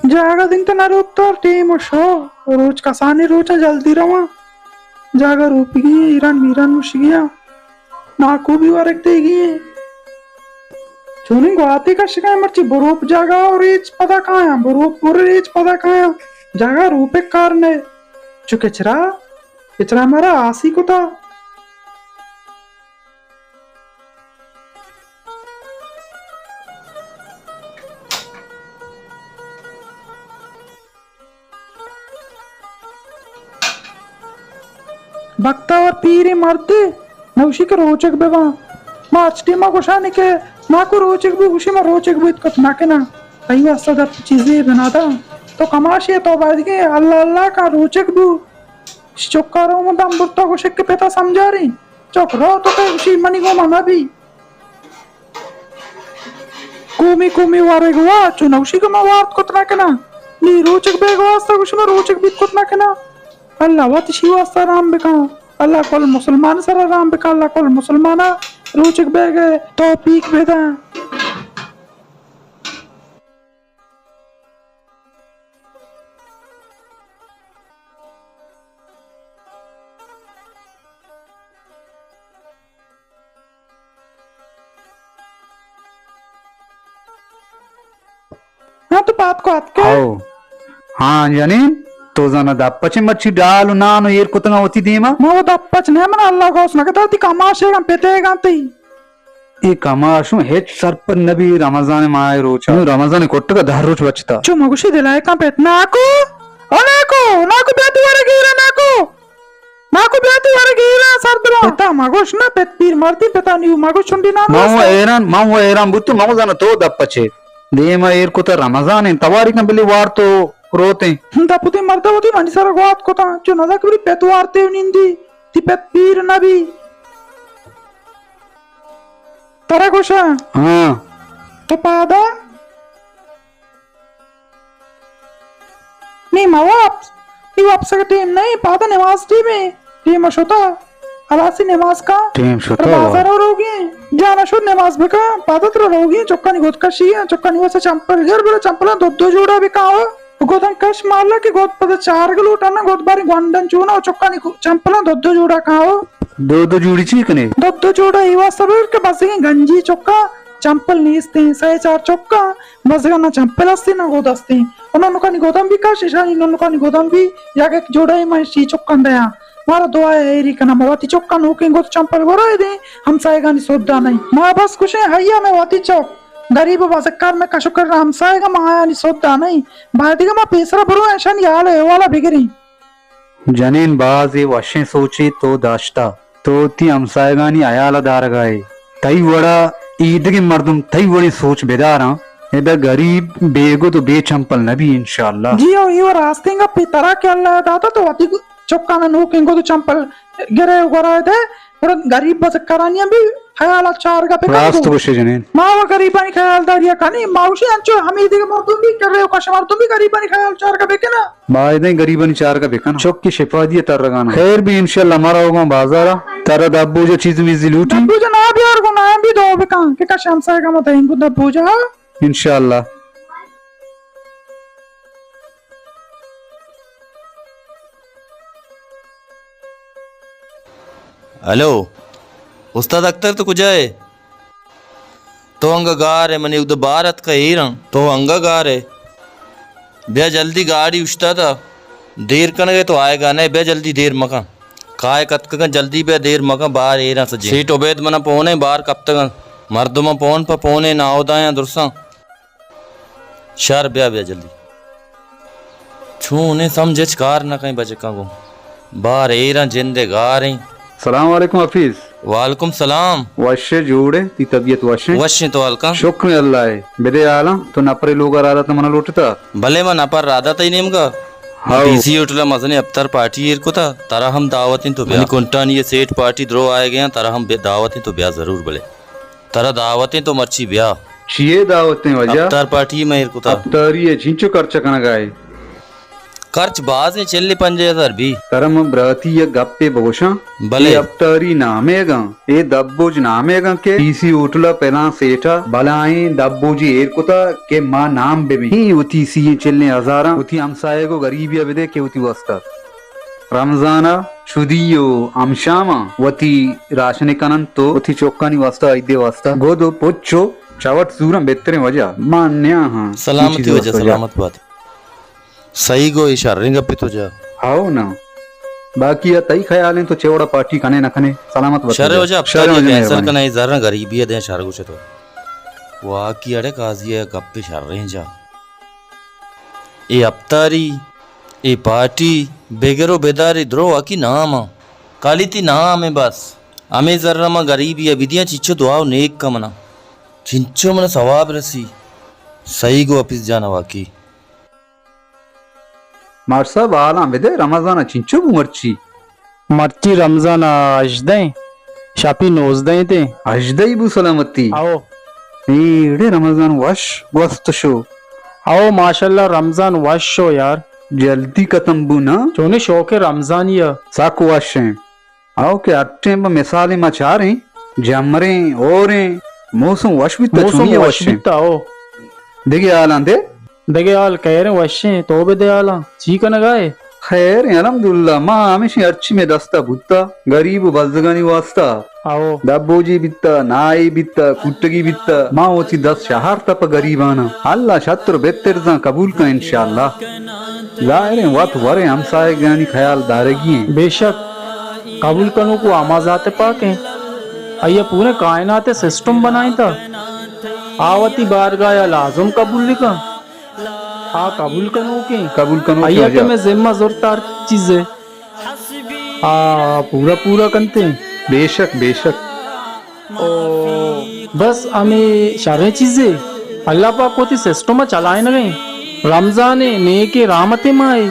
जागा दिन तो ना रूप तो टीम शो रोज कसानी रोचा जल्दी रवा जागा रूप गी ईरान मीरान मुश गया नाकू भी वरक देगी चुनी गुआती का शिकाय मर्ची बरूप जागा और रीच पता कहाँ है बरूप पूरे रीच पता कहाँ है जागा रूप एक कारण है चु किचरा हमारा आसी को था बक्ता और पीरे मरते नौशी के रोचक बेवा मार्च टीमा को शाने के ना को रोचक भी उसी में रोचक भी कुछ ना के ना कई वास्ता जब चीजें बनाता तो कमाशे तो बाद के अल्लाह अल्लाह का रोचक भी चौकारों में दम बुट्टा को शिक पेता समझा रही चौक रो तो कहीं उसी मनी को मना भी कुमी वारे गुआ चुनौशी को मवार्त कुछ ना के ना नी रोचक बेग वास्ता कुछ में रोचक भी कुछ ना के ना अल्लाह वत शिवास्ता राम बेका अल्लाह कोल मुसलमान सरा राम बेका अल्लाह कोल मुसलमाना रोचक बेग तो पीक बेदा हाँ तो बात को आत के हाँ जानी तो जाना दप्पचे मच्छी डालू नानु येर कुतंगा होती दीमा वो दप्पच ने मन अल्लाह को उसने कहता थी कमाशे गं पेतेगा ती ఈ కమాషం హెచ్ సర్ప నబి రమజాన్ మాయ రోజు రమజాన్ కొట్టుగా దహర్ రోజు వచ్చుతా చు మగుషి దిలాయ కం పెట్ నాకు నాకు బేతు వరగీరా నాకు బేతు వరగీరా సర్దరా పెతా మగుష్ నా పెట్ పీర్ మర్తి పెతా నీవు మగుష్ ఉండి నా మావు ఏరాన్ బుత్తు మగజాన తో దప్పచే దేమ ఏర్ కుత రమజాన్ తవారిక బిలి వార్తో रोते दपुती मरता होती मनी सारा गोत कोता जो नजा कबरी पेतवारते निंदी ती पेत पीर नबी तरा कोशा हाँ तो पादा नहीं मावाप का टीम नहीं पादा नमाज टीम शोता अलासी नमाज का टीम शोता बाजार रोगी जाना शुद्ध नमाज बेका पादा तर रोगी चौका नहीं गोद कशी चौका नहीं वैसे चंपल घर बड़ा चंपला दो जोड़ा बेका गोदम कश मारला कि गोद पद चार गल उठाना गोद बारी गोंडन चूना चौका नहीं चंपला दो जोड़ा खाओ दो जोड़ी ची कने दो जोड़ा इवा सब के बस गंजी चौका चंपल नीसते सही चार चौका बस ना चंपल अस्ती ना गोद अस्ती उन्होंने का गोदम भी का शीशा इन्होंने का गोदम भी या के जोड़ा ही मैं शी चौका दया मारा दुआ है एरी कना मवाती चौका नोके गोद चंपल गोरा दे हम साएगा नहीं सोदा नहीं मां बस कुछ है हैया में वाती चौक गरीब बाजकार में कशुकर राम साएगा माया नहीं सोदा नहीं बादिगा मा पेसरा बरो ऐसा नहीं आले वाला बिगरी जनीन बाजी वशे सोची तो दाश्ता तो ती हमसायगानी आयाला दारगाए तई वड़ा ईद के मर्दम तई वड़ी सोच बेदारा एदा गरीब बेगो तो बेचंपल नबी इंशाअल्लाह जी यो रास्ते का पितरा के अल्लाह दाता तो वाती चौका ना नो केंगो तो चंपल गिरे गोरा थे और गरीब बाजकारानिया भी ख्याल चार का पे रास्त बशे जनीन मावा गरीबानी ख्याल दारिया कानी माउशी अंचो हमीद के मर्दुम भी कर रहे हो कशमार तुम भी गरीबानी ख्याल चार का बेके ना बायदे गरीबानी चार का बेकन चौक की शिफा दिए तर लगाना खैर भी इंशाल्लाह हमारा होगा बाजारा तारा दब्बू जो चीज विजी लूटी दब्बू जो ना भी और को ना भी दो बेका के का शमसा का मत इनको दब्बू जो इंशाल्लाह हेलो उस्ताद अख्तर तो कुछ है तो अंगागार है मने उधर भारत का ही रहा तो अंगागार है बे जल्दी गाड़ी उछता था देर कर गए तो आएगा नहीं बे जल्दी देर मका काय कत का जल्दी बे देर मका बाहर ए रहा सजे सीट उबेद मना पौने बाहर कब तक मर्दों में पौन पर पौने ना होता है दुरसा शर बे बे जल्दी छू उन्हें समझे कार ना कहीं बचे का गो बाहर ए रहा जिंदे गा रही सलाम वालेकुम हफीज वालेकुम सलाम वशे जोड़े ती तबीयत वशे तो हल्का शुक्र अल्लाह है बेदे आला तो नपरे लोग राधा तो मना लूटता भले मन अपर राधा तई नेम का बीसी उठला मसने अफ्तर पार्टी एर को था तारा हम दावतें तो ब्याह कुंटा नहीं ये सेठ पार्टी द्रो आए गए तारा हम दावतें तो ब्याह जरूर बोले तारा दावतें तो मर्ची ब्याह छिए दावतें वजह अफ्तर पार्टी में एर को था अफ्तर ये झिंचो कर चकना गाए खर्च बाज में चल्ले 5000 भी तरम ब्रतीय गप्पे बोशा भले। अफ्तारी नामेगा ए दब्बोज नामेगा के तीसी उठला पहला सेठा बलाए दब्बोजी एरकुता के मां नाम बेबे ही उती सी चलने हजारा उती हमसाये को गरीबी अबदे के उती वस्ता रमजाना शुदियो अमशामा वती राशने कनन तो उती चौकानी वास्ता इदे वास्ता गोदो पुच्छो चवट सूरम बेतरे वजह मान्या हां सलामती वजह सलामत बात सही गो इशारे गप्पे तो जा आओ ना बाकी या तई ख्याल है तो चेवड़ा पार्टी कने न कने सलामत बता शरे वजह अब कैंसर कना जरा गरीबी है दे शर कुछ तो वाह की अड़े काजी है गप्पे शर रहे जा ए अफ्तारी ए पार्टी बेगरो बेदारी द्रो आकी नाम काली ती नाम है बस हमें जरा मा गरीबी है विदिया चिच्चो दुआओ नेक का मना चिंचो मन सवाब रसी सही गो वापिस जाना वाकी मार सब आला वेदे रमजान चिंचो बुमर्ची मर्ची रमजान अजदे शापी नोजदे ते अजदई बु सलामती आओ एड़े रमजान वश वस्त शो आओ माशाल्लाह रमजान वश शो यार जल्दी खत्म बु ना चोने शौक रमजान या साकु वश है आओ के अट्टे में मिसाले मा चारे जमरे ओरे मौसम वश भी तो मौसम चुनिए वश वश है बिता आओ देखिए आला दे देगे आल कह रहे वशे तो बे दे आला चीक न गाए खैर अल्हम्दुलिल्लाह मां हमेशा अच्छी में दस्ता बुत्ता गरीब बजगनी वास्ता आओ दब्बोजी बित्ता नाई बित्ता कुट्टगी बित्ता मां होती 10 शहर तप गरीबाना अल्लाह शत्रु बेहतर जा कबूल का इंशाअल्लाह जाहिर वत वरे हमसाए गानी ख्याल दारगी हैं बेशक कबूल कनो को आमाजात पाके आइए पूरे कायनात सिस्टम बनाई था आवती बारगाह या लाजम कबूल लिखा हाँ कबूल कनो के कबूल कनो आइया के मैं जिम्मा जोर तार चीजें हाँ पूरा पूरा करते हैं बेशक बेशक ओ बस हमें सारे चीजें अल्लाह पाक को सिस्टम में चलाए न गए रमजान ने के रामते माए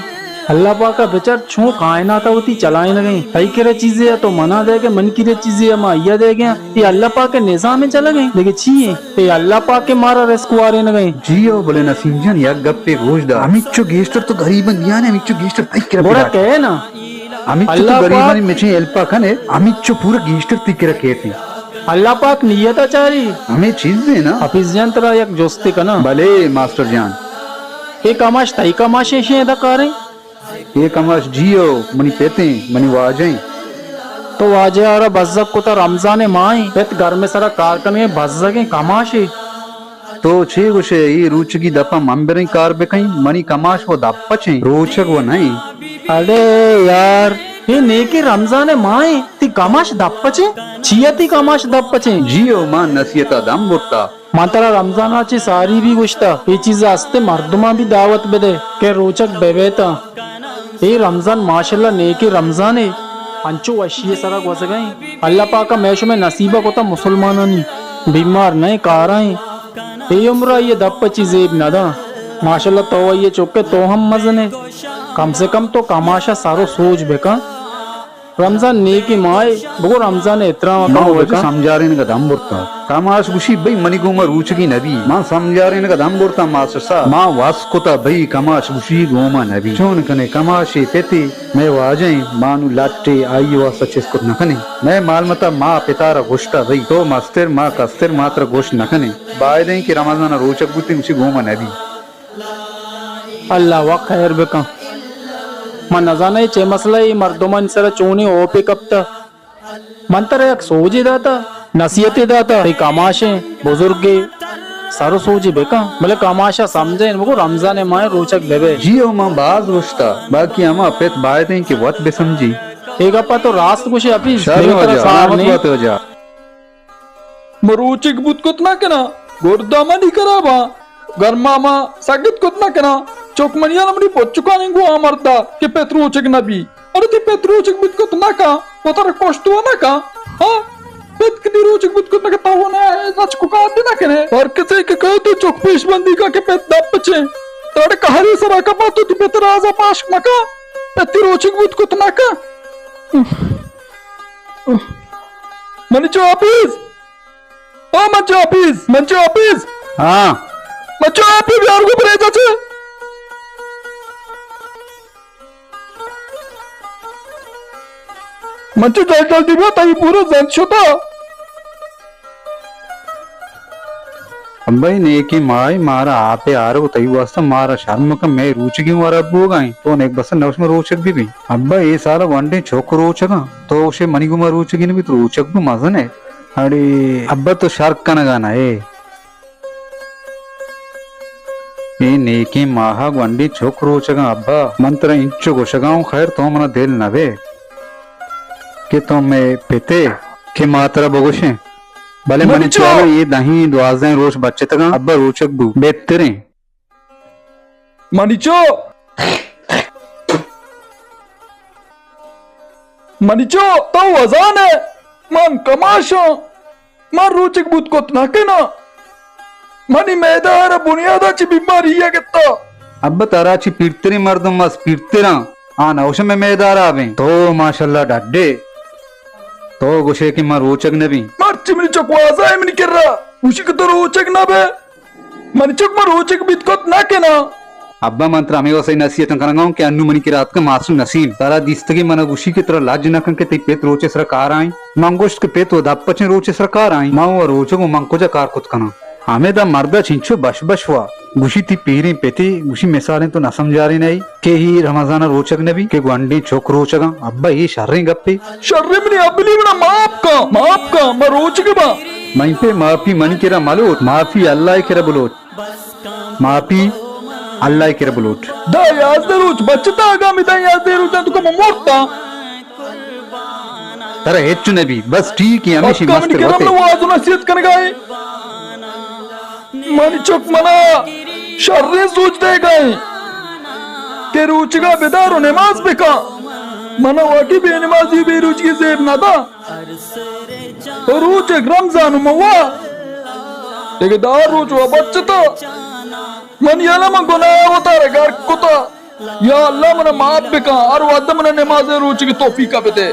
अल्लाह पाक का बेचार छो कायनात होती चलाए न गई कई करे चीजें या तो मना दे गए मन की रे चीजें माइया दे गया ये अल्लाह पाक के निजाम में चला गए देखिए चाहिए ये अल्लाह पाक के मारा रेस्कुआरे न गए जियो बोले नसीम जान या गप्पे गोश्तदार अमिच्चो गेस्टर तो गरीबन दिया ने अमिच्चो गेस्टर आई करे बोरा कहे ना अमिच्चो तो अल्लाह गरीबन पाक- में एल्पा खने अमिच्चो पूरा गेस्टर तिक रखे थे अल्लाह पाक नियत आचारी हमें चीजें ना हफीज जान तरा एक जोस्ते का ना भले मास्टर जान एक कमाश तई कमाश ऐसे अदा करें ये कमाश जियो मनी पेते मनी वाजें तो वाजे और बज्जक को तो रमजान माए पेत घर में सारा कारकन में बज्जक कमाशे तो छे गुशे ये रुचकी दपा मंबरे कार बे कहीं मनी कमाश वो दपचे रोचक वो नहीं अरे यार ये नेके रमजान माए ती कमाश दप्पचे छियती कमाश दप्पचे जियो मां नसीहता दम बुट्टा मातरा रमजान आची सारी भी गुश्ता ये चीज आस्ते मर्दमा भी दावत बेदे के रोचक बेवेता ये रमजान माशाल्लाह नेके रमजान है अंचो वशिये सारा गोस गए अल्लाह पाक का मैशो में नसीबा को तो मुसलमानानी बीमार नहीं काराएं ये उम्र ये दप्प चीजें नदा माशाल्लाह तो ये चौके तो हम मजने कम से कम तो कमाशा सारो सोच बेका रमजान नेकी माए बगो रमजान इतना मां मका वजह बेका समझा रहे का दम बुट्टा कमाश गुशी भाई मनी गोमा रुचकी नबी मां समझा रहे का दम बुट्टा मास्टर सा मां वास्कोता भाई कमाश गुशी गोमा नबी चोन कने कमाशे पेते मैं वाजे मानु लाटे आई वा सचेस को नखने मैं मालमता मां पितारा गोश्ता भाई तो मस्तर मां कस्तर मात्र गोश्त नखने बायदे की रमजान रोचक बुती उसी गोमा नबी अल्लाह वा खैर बेका मन नजाना चे मसला ही मर्दोमन सर चोने ओ पे कपता मंतर एक सोजी दाता नसीहते दाता ये कमाशे बुजुर्गे सारो सोजी बेका भले कमाशा समझे मुको रमजान माए रोचक बेबे जियो मां बाज गोश्ता बाकी अमा पेत बायदे की वत बे समझी एक अपा तो रास्त कुछ अपी शर्म हो जा आमद बात हो जा मरूचिक बुत कुतना केना गोरदामा नी कराबा गर्मामा सागित कुतना केना चोकमनिया नमनी पोचुका निंगु आमरदा के पेत्रोचिक नबी अरे ती पेत्रोचिक बुत कुतना का पोतर कोष्टो ना का हां पेत की रोचिक बुत कुतना का ताव ना नच को का देना केने और किसे के कह तो चोक पेश बंदी का के पेत दप छे तोड़े कहरी सरा का पातो ती पेत राजा पाश मका पेती रोचिक बुत कुतना का मनिचो ऑफिस ओ मंचो ऑफिस हाँ मंचो ऑफिस यार को प्रेजा छे मंचू जल्दी बे ताई पूरा जंत होता अब्बाई ने की माई मारा आपे आरो तई वास्ता मारा शर्म का मैं रुचि की मारा अब्बू गाई तो ने बस नवस में रोचक भी अब्बा ये सारा वनडे छोक रोचक तो उसे मणिकुमार रोचक भी तो रोचक भी मजन है अरे अब्बा तो शार्क का गाना है ये नेकी माहा वंडी छोक रोचक अब्बा मंत्र इंचो गोशगाऊं खैर तो मना दिल नवे कि तो मैं पेते के मात्रा बगोशे भले मन चाहे ये दही द्वाजें रोज बच्चे तक अब्बा रोचक बू बेहतरे मनीचो मनीचो तो वजान है मन कमाशो मन रोचक बूत को ना के ना मनी मैदार बुनियादाची बीमारी है कितना अब्बा ताराची पीरतरी मर्दम मस पीरतरा आ नौश में मैदार आवे तो माशाल्लाह डड्डे तो गुशे की मां रोचक नबी मर्ची मनी चोक वाजा है मनी कर रहा उसी को तो रोचक ना बे मनी चोक में रोचक बीत को ना के ना अब्बा मंत्र हमें वैसे नसीहत करना कि अन्नू मनी की रात का मासू नसीम तारा दिस्तगी मन गुशी की तरह लाज न के ते पेत रोचे सरकार आई मंगोश के पेत वो दपचे रोचे सरकार आई मां वो रोचक मंगोजा कार कुत कना हमें दा मर्दा छिंचो बश बश हुआ गुशी थी पीरी पेती गुशी मिसालें तो न समझा रही नहीं के ही रमजाना रोचक नबी के गुंडी छोक रोचक अब्बा ये शर्रे गप्पे शर्रे मनी अबली बना माफ का मैं रोचक बा मई पे माफी मन केरा मलोट माफी अल्लाह केरा बुलोट माफी अल्लाह केरा बुलोट दा याद दे रोच बच्चा आगा मी दा याद दे रोच तुका मोरता तरा हेच्चु नबी बस ठीक है हमेशा मस्त मस्त होते करम वाज नसीहत करने गए मनी चोक मना शर्रे सोच दे गए के रुचिगा बेदारो नमाज बेका मना वाकी बेनमाजी बेरुचि जेब ना था रोच रमजान मवा एक दार रोच वा बच्चा मन याला मन गुनाह होता रे घर कुता या अल्लाह मना माफ बेका और वादा मना नमाज रोच की तौफीक बेदे